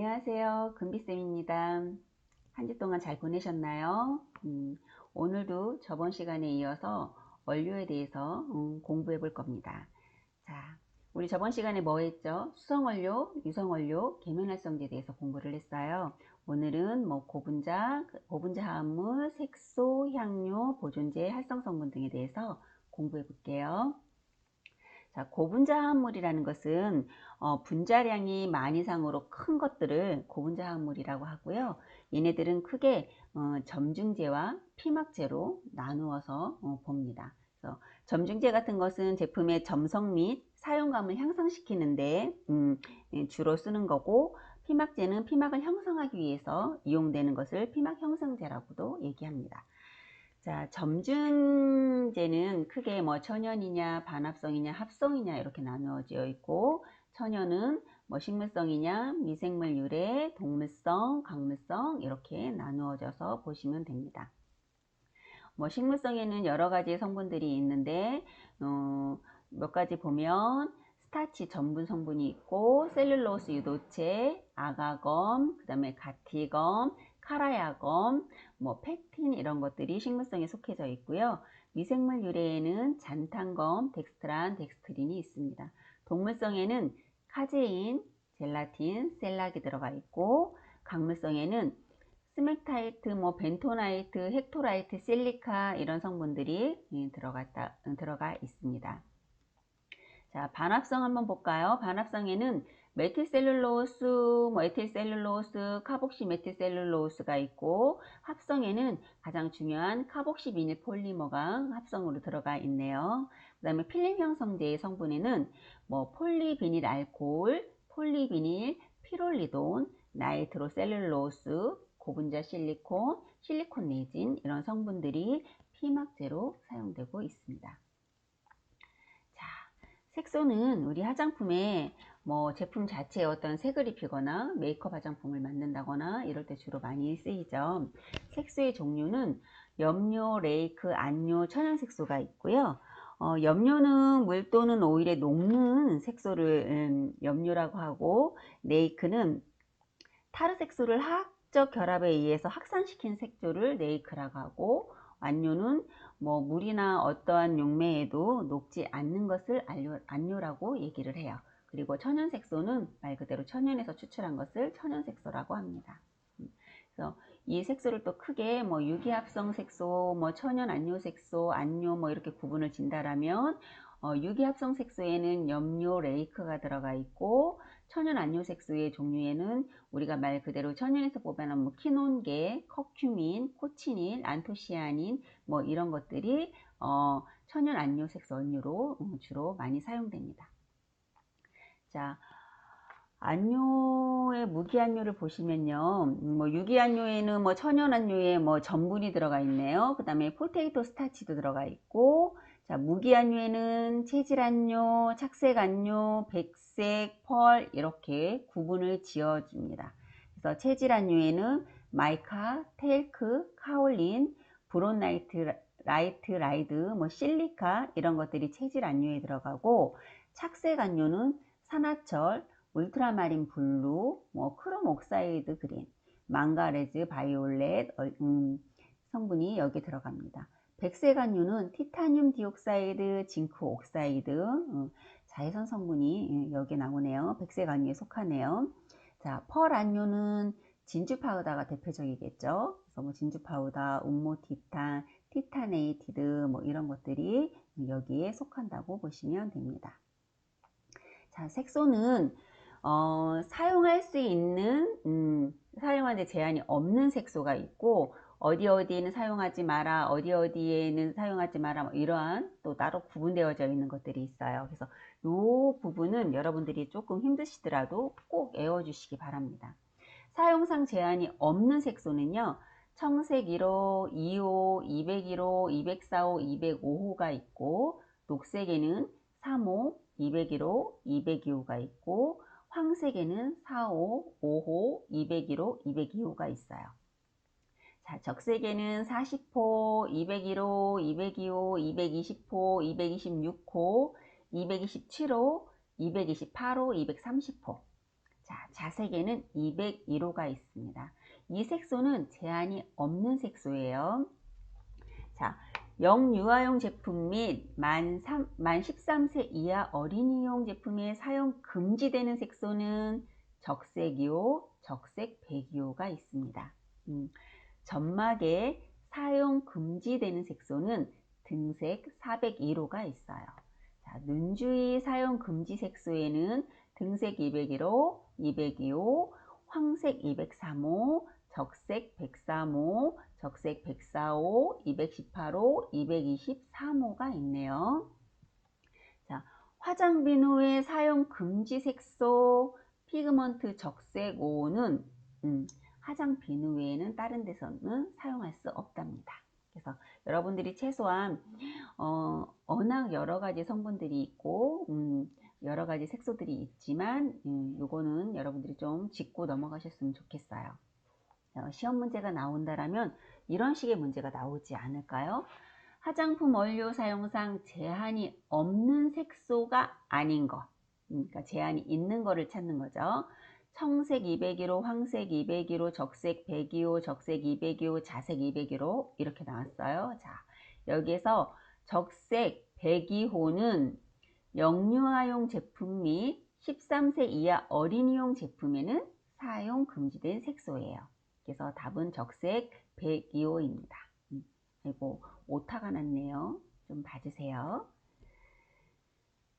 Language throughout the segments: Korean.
안녕하세요. 금비쌤입니다. 한 주 동안 잘 보내셨나요? 오늘도 저번 시간에 이어서 원료에 대해서 공부해 볼 겁니다. 자, 우리 저번 시간에 뭐 했죠? 수성원료, 유성원료, 계면활성제에 대해서 공부를 했어요. 오늘은 뭐 고분자, 고분자 화합물, 색소, 향료, 보존제, 활성성분 등에 대해서 공부해 볼게요. 자, 고분자 화합물이라는 것은 분자량이 만 이상으로 큰 것들을 고분자 화합물이라고 하고요. 얘네들은 크게 점중제와 피막제로 나누어서 봅니다. 그래서 점중제 같은 것은 제품의 점성 및 사용감을 향상시키는데 주로 쓰는 거고, 피막제는 피막을 형성하기 위해서 이용되는 것을 피막 형성제라고도 얘기합니다. 자, 점중제는 크게 뭐 천연이냐, 반합성이냐, 합성이냐 이렇게 나누어져 있고, 천연은 뭐 식물성이냐, 미생물 유래, 동물성, 강물성 이렇게 나누어져서 보시면 됩니다. 뭐 식물성에는 여러 가지 성분들이 있는데 몇 가지 보면 스타치 전분 성분이 있고, 셀룰로스 유도체, 아가검, 그 다음에 가티검, 카라야검, 뭐 펙틴 이런 것들이 식물성에 속해져 있고요. 미생물 유래에는 잔탄검, 덱스트란, 덱스트린이 있습니다. 동물성에는 카제인, 젤라틴, 셀락이 들어가 있고, 강물성에는 스맥타이트, 뭐 벤토나이트, 헥토라이트, 실리카 이런 성분들이 들어가 있습니다. 자, 반합성 한번 볼까요? 반합성에는 메틸셀룰로스, 뭐 에틸셀룰로스, 카복시메틸셀룰로스가 있고, 합성에는 가장 중요한 카복시비닐 폴리머가 합성으로 들어가 있네요. 그 다음에 필름 형성제의 성분에는 뭐 폴리비닐 알코올, 폴리비닐 피롤리돈, 나이트로셀룰로스, 고분자 실리콘, 실리콘 레진 이런 성분들이 피막제로 사용되고 있습니다. 색소는 우리 화장품에 뭐 제품 자체에 어떤 색을 입히거나 메이크업 화장품을 만든다거나 이럴 때 주로 많이 쓰이죠. 색소의 종류는 염료, 레이크, 안료, 천연색소가 있고요. 염료는 물 또는 오일에 녹는 색소를 염료라고 하고, 레이크는 타르색소를 화학적 결합에 의해서 확산시킨 색소를 레이크라고 하고, 안료는 뭐 물이나 어떠한 용매에도 녹지 않는 것을 안료라고 얘기를 해요. 그리고 천연색소는 말 그대로 천연에서 추출한 것을 천연색소라고 합니다. 그래서 이 색소를 또 크게 뭐 유기합성 색소, 뭐 천연 안료 색소, 안료 뭐 이렇게 구분을 진다라면, 유기합성 색소에는 염료, 레이크가 들어가 있고, 천연 안료 색소의 종류에는 우리가 말 그대로 천연에서 보면 뭐 키논계, 커큐민, 코치닐, 안토시아닌 뭐 이런 것들이 천연 안료 색소 원료로 주로 많이 사용됩니다. 자, 안료의 무기안료를 보시면요, 뭐 유기안료에는 뭐 천연안료에 뭐 전분이 들어가 있네요. 그 다음에 포테이토 스타치도 들어가 있고, 자, 무기안료에는 체질안료, 착색안료, 백색, 펄 이렇게 구분을 지어줍니다. 그래서 체질안료에는 마이카, 텔크, 카올린, 브론라이트, 라이드, 뭐 실리카 이런 것들이 체질안료에 들어가고, 착색안료는 산화철, 울트라마린 블루, 뭐 크롬 옥사이드 그린, 망가레즈 바이올렛 성분이 여기 들어갑니다. 백색 안료는 티타늄 디옥사이드, 징크 옥사이드 자외선 성분이 여기 나오네요. 백색 안료에 속하네요. 자, 펄 안료는 진주 파우더가 대표적이겠죠. 그래서 뭐 진주 파우더, 운모 티탄, 티타네이티드 뭐 이런 것들이 여기에 속한다고 보시면 됩니다. 자, 색소는 사용할 수 있는 사용하는데 제한이 없는 색소가 있고, 어디에는 사용하지 마라, 어디에는 사용하지 마라, 뭐 이러한 또 따로 구분되어져 있는 것들이 있어요. 그래서 이 부분은 여러분들이 조금 힘드시더라도 꼭 외워주시기 바랍니다. 사용상 제한이 없는 색소는요, 청색 1호, 2호, 201호, 204호, 205호가 있고, 녹색에는 3호, 201호, 202호가 있고, 황색에는 4호, 5호, 201호, 202호가 있어요. 자, 적색에는 40호, 201호, 202호, 220호, 226호, 227호, 228호, 230호. 자, 자색에는 201호가 있습니다. 이 색소는 제한이 없는 색소예요. 자, 영유아용 제품 및 만 13세 이하 어린이용 제품에 사용 금지되는 색소는 적색2호, 적색 102호가 있습니다. 점막에 사용 금지되는 색소는 등색 401호가 있어요. 자, 눈주위 사용 금지 색소에는 등색 201호, 202호, 황색 203호, 적색 103호, 적색 104호, 218호, 223호가 있네요. 자, 화장 비누의 사용 금지 색소 피그먼트 적색 5호는 화장 비누 외에는 다른 데서는 사용할 수 없답니다. 그래서 여러분들이 최소한 워낙 여러 가지 성분들이 있고 여러 가지 색소들이 있지만 요거는 여러분들이 좀 짚고 넘어가셨으면 좋겠어요. 시험 문제가 나온다라면 이런 식의 문제가 나오지 않을까요? 화장품 원료 사용상 제한이 없는 색소가 아닌 것, 그러니까 제한이 있는 거를 찾는 거죠. 청색 201호, 황색 201호, 적색 102호, 적색 202호, 자색 201호 이렇게 나왔어요. 자, 여기에서 적색 102호는 영유아용 제품 및 13세 이하 어린이용 제품에는 사용 금지된 색소예요. 그래서 답은 적색 102호입니다. 그리고 오타가 났네요. 좀 봐주세요.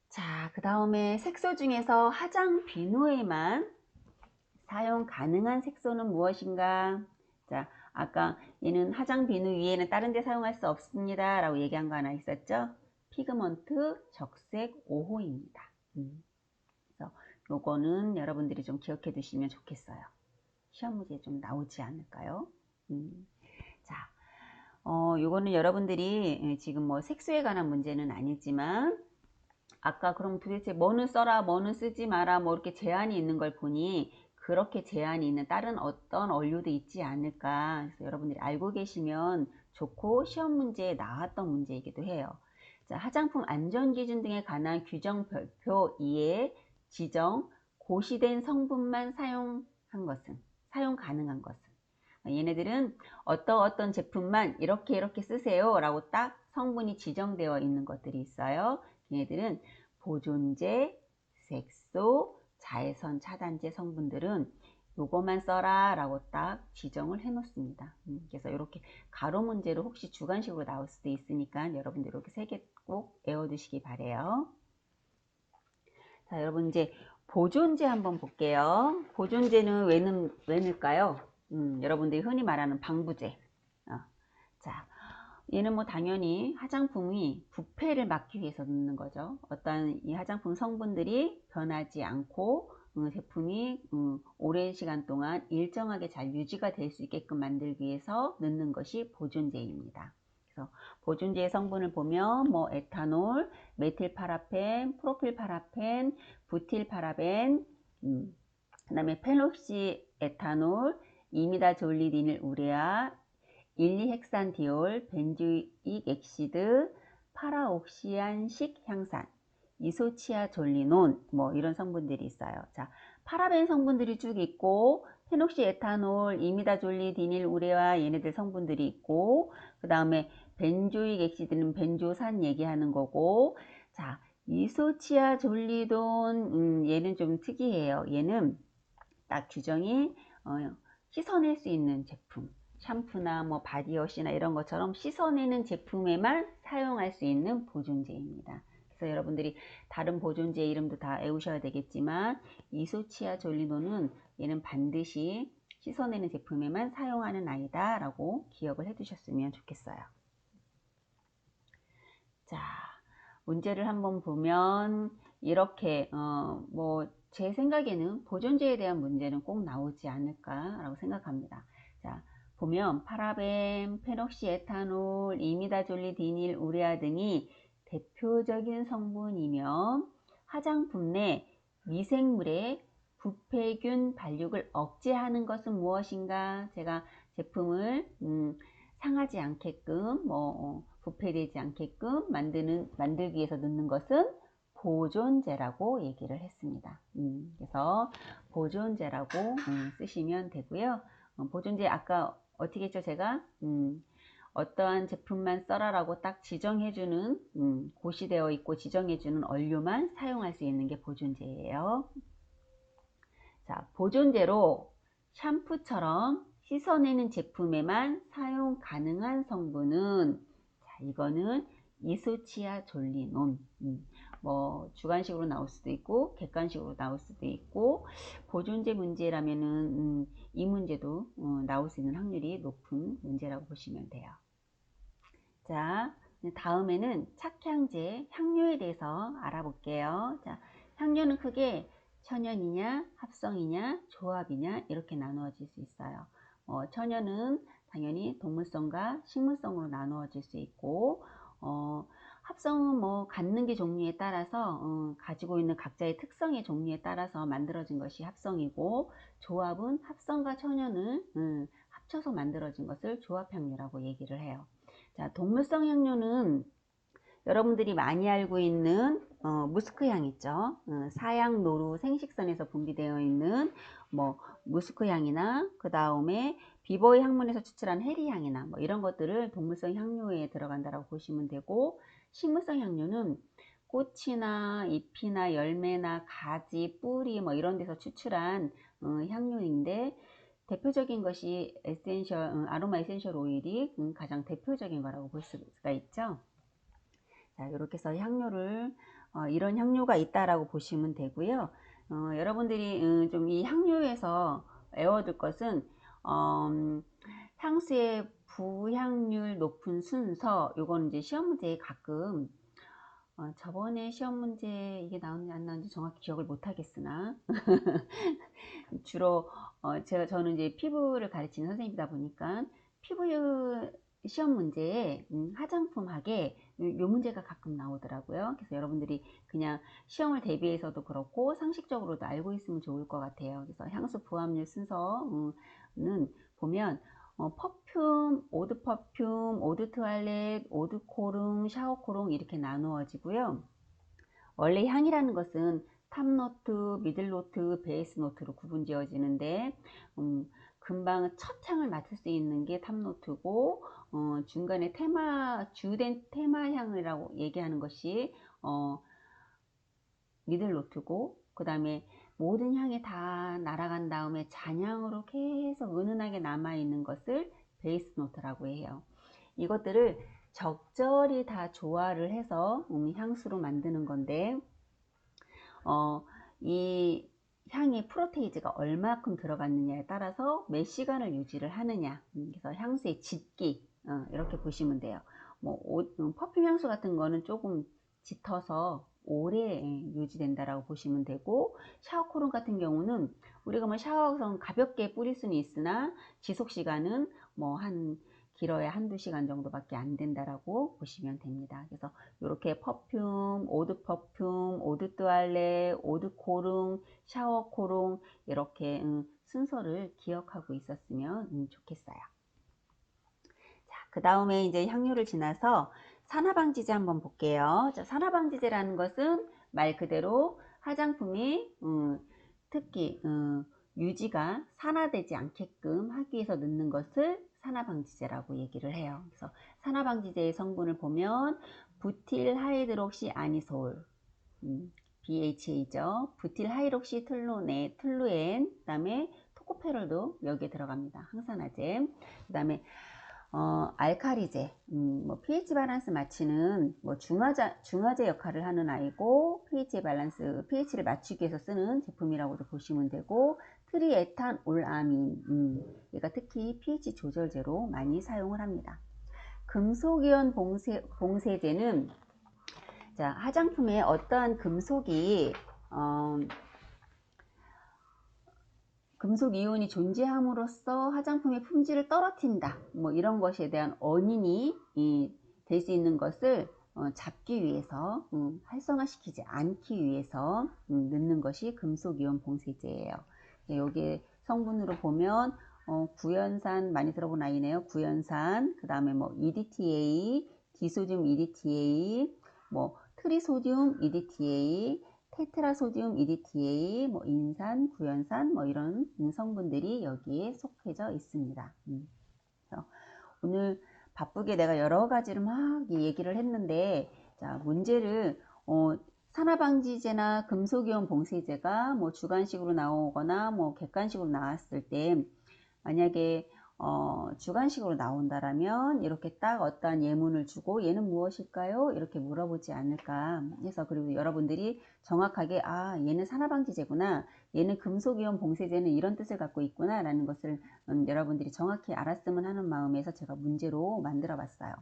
자, 그 다음에 색소 중에서 화장 비누에만 사용 가능한 색소는 무엇인가? 자, 아까 얘는 화장 비누 위에는 다른 데 사용할 수 없습니다 라고 얘기한 거 하나 있었죠? 피그먼트 적색 5호입니다. 그래서 요거는 여러분들이 좀 기억해 두시면 좋겠어요. 시험 문제에 좀 나오지 않을까요? 자, 요거는 여러분들이 지금 뭐 색소에 관한 문제는 아니지만 아까 그럼 도대체 뭐는 써라 뭐는 쓰지 마라 뭐 이렇게 제한이 있는 걸 보니 그렇게 제한이 있는 다른 어떤 원료도 있지 않을까. 그래서 여러분들이 알고 계시면 좋고 시험 문제에 나왔던 문제이기도 해요. 자, 화장품 안전기준 등에 관한 규정 별표 2에 지정 고시된 성분만 사용 가능한 것은 얘네들은 어떤 제품만 이렇게 쓰세요 라고 딱 성분이 지정되어 있는 것들이 있어요. 얘네들은 보존제, 색소, 자외선 차단제 성분들은 요거만 써라 라고 딱 지정을 해 놓습니다. 그래서 이렇게 가로 문제로 혹시 주관식으로 나올 수도 있으니까 여러분들 이렇게 3개 꼭 외워두시기 바래요. 자, 여러분 이제 보존제 한번 볼게요. 보존제는 왜 넣을까요? 여러분들이 흔히 말하는 방부제. 자, 얘는 뭐 당연히 화장품이 부패를 막기 위해서 넣는 거죠. 어떤 이 화장품 성분들이 변하지 않고 제품이 오랜 시간 동안 일정하게 잘 유지가 될 수 있게끔 만들기 위해서 넣는 것이 보존제입니다. 그래서 보존제의 성분을 보면 뭐 에탄올, 메틸파라펜, 프로필파라펜, 부틸파라벤, 그 다음에 페녹시에탄올, 이미다졸리디닐 우레아, 1,2헥산디올, 벤조익 엑시드, 파라옥시안식 향산, 이소치아졸리논 뭐 이런 성분들이 있어요. 자, 파라벤 성분들이 쭉 있고 페녹시에탄올, 이미다졸리디닐 우레아 얘네들 성분들이 있고 그 다음에 벤조익 엑시드는 벤조산 얘기하는 거고 자, 이소치아졸리돈 얘는 좀 특이해요. 얘는 딱 규정이 씻어낼 수 있는 제품 샴푸나 뭐 바디워시나 이런 것처럼 씻어내는 제품에만 사용할 수 있는 보존제입니다. 그래서 여러분들이 다른 보존제 이름도 다 외우셔야 되겠지만 이소치아졸리논은 얘는 반드시 씻어내는 제품에만 사용하는 아이다 라고 기억을 해 두셨으면 좋겠어요. 자, 문제를 한번 보면 이렇게 뭐 제 생각에는 보존제에 대한 문제는 꼭 나오지 않을까 라고 생각합니다. 자, 보면 파라벤, 페녹시에탄올, 이미다졸리디닐 우레아 등이 대표적인 성분이며 화장품 내 미생물의 부패균 발육을 억제하는 것은 무엇인가? 제가 제품을 상하지 않게끔 부패되지 않게끔 만들기 위해서 넣는 것은 보존제라고 얘기를 했습니다. 그래서 보존제라고 쓰시면 되고요. 보존제 아까 어떻게 했죠? 제가 어떠한 제품만 써라라고 딱 지정해주는 고시되어 있고 지정해주는 원료만 사용할 수 있는 게 보존제예요. 자, 보존제로 샴푸처럼 씻어내는 제품에만 사용 가능한 성분은, 자, 이거는 이소치아졸리논. 뭐 주관식으로 나올 수도 있고 객관식으로 나올 수도 있고, 보존제 문제라면은 이 문제도 나올 수 있는 확률이 높은 문제라고 보시면 돼요. 자, 다음에는 착향제, 향료에 대해서 알아볼게요. 자, 향료는 크게 천연이냐, 합성이냐, 조합이냐 이렇게 나누어질 수 있어요. 천연은 당연히 동물성과 식물성으로 나누어질 수 있고, 합성은 뭐 갖는 게 종류에 따라서 가지고 있는 각자의 특성의 종류에 따라서 만들어진 것이 합성이고, 조합은 합성과 천연을 합쳐서 만들어진 것을 조합향료라고 얘기를 해요. 자, 동물성 향료는 여러분들이 많이 알고 있는 무스크향 있죠. 사양, 노루, 생식선에서 분비되어 있는 뭐 무스크향이나 그 다음에 비버의 항문에서 추출한 해리향이나 뭐 이런 것들을 동물성 향료에 들어간다라고 보시면 되고, 식물성 향료는 꽃이나 잎이나 열매나 가지, 뿌리 뭐 이런 데서 추출한 향료인데, 대표적인 것이 아로마 에센셜 오일이 가장 대표적인 거라고 볼 수가 있죠. 자, 이렇게 해서 향료를 이런 향료가 있다라고 보시면 되고요. 여러분들이 좀 이 향료에서 외워둘 것은 향수의 부향률 높은 순서, 요거는 이제 시험 문제에 가끔 저번에 시험 문제 이게 나오는지 안 나오는지 정확히 기억을 못 하겠으나 주로 저는 이제 피부를 가르치는 선생님이다 보니까 피부 시험 문제에 화장품하게 요 문제가 가끔 나오더라고요. 그래서 여러분들이 그냥 시험을 대비해서도 그렇고 상식적으로도 알고 있으면 좋을 것 같아요. 그래서 향수 부합률 순서는 보면 퍼퓸, 오드 퍼퓸, 오드 투알렛, 오드 코릉, 샤워 코릉 이렇게 나누어지고요. 원래 향이라는 것은 탑노트, 미들노트, 베이스노트로 구분지어지는데 금방 첫 향을 맡을 수 있는 게 탑노트고, 중간에 주된 테마향이라고 얘기하는 것이 미들노트고, 그 다음에 모든 향이 다 날아간 다음에 잔향으로 계속 은은하게 남아있는 것을 베이스노트라고 해요. 이것들을 적절히 다 조화를 해서 향수로 만드는 건데, 이 향의 프로테이즈가 얼마큼 들어갔느냐에 따라서 몇 시간을 유지를 하느냐, 그래서 향수의 짙기 이렇게 보시면 돼요. 뭐 퍼퓸 향수 같은 거는 조금 짙어서 오래 유지된다라고 보시면 되고, 샤워 코론 같은 경우는 우리가 뭐 샤워성 가볍게 뿌릴 수는 있으나 지속 시간은 뭐 길어야 한두 시간 정도밖에 안 된다라고 보시면 됩니다. 그래서 이렇게 퍼퓸, 오드 퍼퓸, 오드 뚜알레, 오드 코릉, 샤워 코릉 이렇게 순서를 기억하고 있었으면 좋겠어요. 자, 그 다음에 이제 향료를 지나서 산화방지제 한번 볼게요. 자, 산화방지제라는 것은 말 그대로 화장품이 특히 유지가 산화되지 않게끔 하기 위해서 넣는 것을 산화방지제라고 얘기를 해요. 그래서 산화방지제의 성분을 보면 부틸 하이드록시 아니솔, BHA죠. 부틸 하이록시 툴루엔, 그 다음에 토코페롤도 여기에 들어갑니다. 항산화제. 그 다음에 알카리제, 뭐 pH 밸런스 맞추는 뭐 중화제 역할을 하는 아이고, pH를 맞추기 위해서 쓰는 제품이라고도 보시면 되고, 트리에탄올아민, 얘가 특히 pH 조절제로 많이 사용을 합니다. 금속이온 봉쇄제는, 자, 화장품에 어떠한 금속이 금속 이온이 존재함으로써 화장품의 품질을 떨어뜨린다, 뭐 이런 것에 대한 원인이 될 수 있는 것을 잡기 위해서, 활성화시키지 않기 위해서 넣는 것이 금속 이온 봉쇄제예요. 여기 성분으로 보면 구연산 많이 들어본 아이네요. 구연산, 그 다음에 뭐 EDTA, 디소듐 EDTA, 뭐 트리소디움 EDTA, 테트라소디움 EDTA, 뭐 인산, 구연산 뭐 이런 성분들이 여기에 속해져 있습니다. 그래서 오늘 바쁘게 내가 여러 가지를 막 얘기를 했는데, 자, 문제를 산화방지제나 금속이온 봉쇄제가 뭐 주관식으로 나오거나 뭐 객관식으로 나왔을 때, 만약에 주관식으로 나온다라면 이렇게 딱 어떠한 예문을 주고 얘는 무엇일까요? 이렇게 물어보지 않을까 해서, 그리고 여러분들이 정확하게 얘는 산화방지제구나, 얘는 금속이온 봉쇄제는 이런 뜻을 갖고 있구나 라는 것을 여러분들이 정확히 알았으면 하는 마음에서 제가 문제로 만들어 봤어요.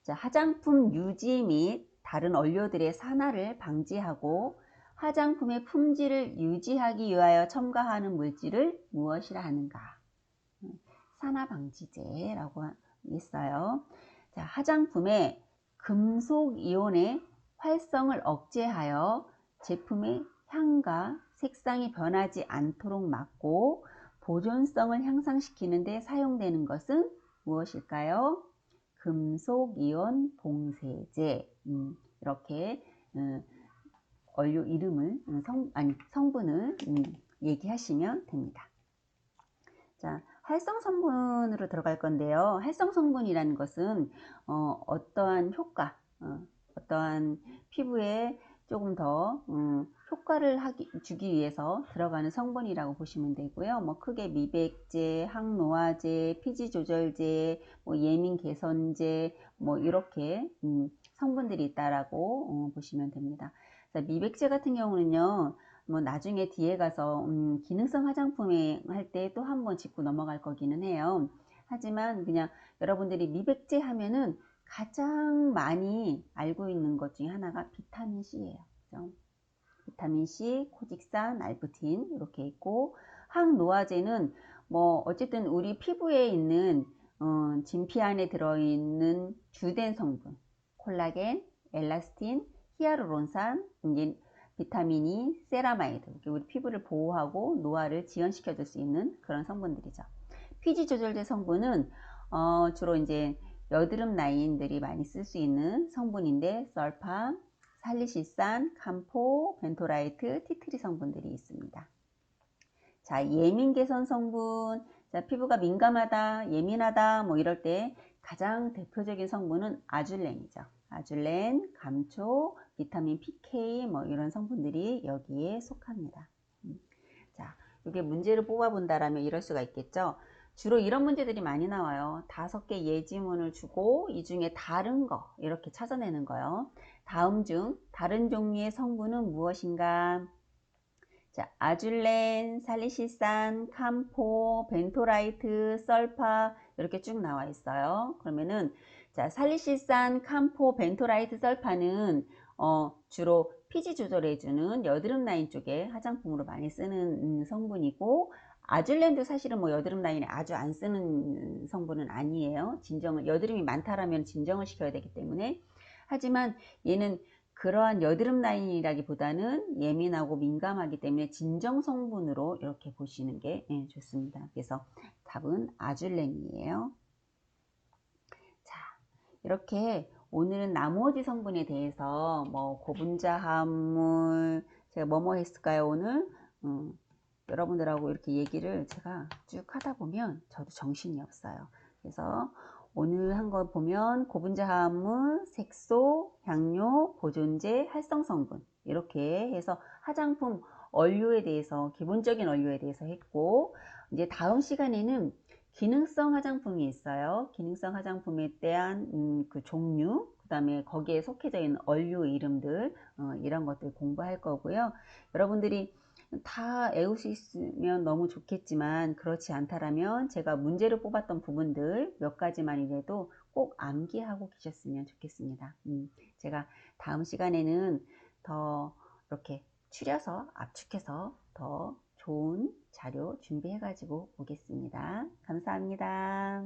자, 화장품 유지 및 다른 원료들의 산화를 방지하고 화장품의 품질을 유지하기 위하여 첨가하는 물질을 무엇이라 하는가? 산화방지제라고 했어요. 자, 화장품의 금속이온의 활성을 억제하여 제품의 향과 색상이 변하지 않도록 막고 보존성을 향상시키는 데 사용되는 것은 무엇일까요? 금속이온 봉쇄제. 이렇게 원료 이름을 성분을 얘기하시면 됩니다. 자, 활성 성분으로 들어갈 건데요. 활성 성분이라는 것은 어떠한 효과, 어떠한 피부에 조금 더 효과를 주기 위해서 들어가는 성분이라고 보시면 되고요. 뭐 크게 미백제, 항노화제, 피지 조절제, 뭐 예민 개선제, 뭐 이렇게 성분들이 있다라고 보시면 됩니다. 자, 미백제 같은 경우는요, 뭐 나중에 뒤에 가서 기능성 화장품에 할 때 또 한번 짚고 넘어갈 거기는 해요. 하지만 그냥 여러분들이 미백제 하면은 가장 많이 알고 있는 것 중에 하나가 비타민 C예요. 그죠? 비타민 C, 코직산, 알부틴 이렇게 있고, 항노화제는 뭐 어쨌든 우리 피부에 있는 진피 안에 들어있는 주된 성분, 콜라겐, 엘라스틴, 히아루론산, 이제 비타민 E, 세라마이드, 우리 피부를 보호하고 노화를 지연시켜 줄 수 있는 그런 성분들이죠. 피지 조절제 성분은 주로 이제 여드름 라인들이 많이 쓸 수 있는 성분인데, 설파, 살리실산, 캄포, 벤토라이트, 티트리 성분들이 있습니다. 자, 예민 개선 성분. 자, 피부가 민감하다, 예민하다 뭐 이럴 때 가장 대표적인 성분은 아줄렌이죠. 아줄렌, 감초, 비타민 PK 뭐 이런 성분들이 여기에 속합니다. 자, 이게 문제를 뽑아본다라면 이럴 수가 있겠죠. 주로 이런 문제들이 많이 나와요. 5개 예지문을 주고 이 중에 다른 거 이렇게 찾아내는 거요. 다음 중 다른 종류의 성분은 무엇인가? 자, 아줄렌, 살리실산, 캄포, 벤토라이트, 설파 이렇게 쭉 나와 있어요. 그러면은 자, 살리실산, 캄포, 벤토라이트, 설파는 주로 피지 조절해주는 여드름 라인 쪽에 화장품으로 많이 쓰는 성분이고, 아줄렌도 사실은 뭐 여드름 라인에 아주 안 쓰는 성분은 아니에요. 진정을, 여드름이 많다라면 진정을 시켜야 되기 때문에. 하지만 얘는 그러한 여드름 라인이라기보다는 예민하고 민감하기 때문에 진정 성분으로 이렇게 보시는 게 좋습니다. 그래서 답은 아줄렌이에요. 자, 이렇게 오늘은 나머지 성분에 대해서 뭐 고분자 합물, 제가 뭐뭐 했을까요 오늘? 여러분들하고 이렇게 얘기를 제가 쭉 하다 보면 저도 정신이 없어요. 그래서 오늘 한 거 보면 고분자 합물, 색소, 향료, 보존제, 활성성분 이렇게 해서 화장품 원료에 대해서, 기본적인 원료에 대해서 했고, 이제 다음 시간에는 기능성 화장품이 있어요. 기능성 화장품에 대한 그 종류, 그 다음에 거기에 속해져 있는 원료 이름들, 이런 것들 공부할 거고요. 여러분들이 다 외울 수 있으면 너무 좋겠지만 그렇지 않다라면 제가 문제를 뽑았던 부분들 몇 가지만이라도 꼭 암기하고 계셨으면 좋겠습니다. 제가 다음 시간에는 더 이렇게 추려서 압축해서 더 좋은 자료 준비해 가지고 오겠습니다. 감사합니다.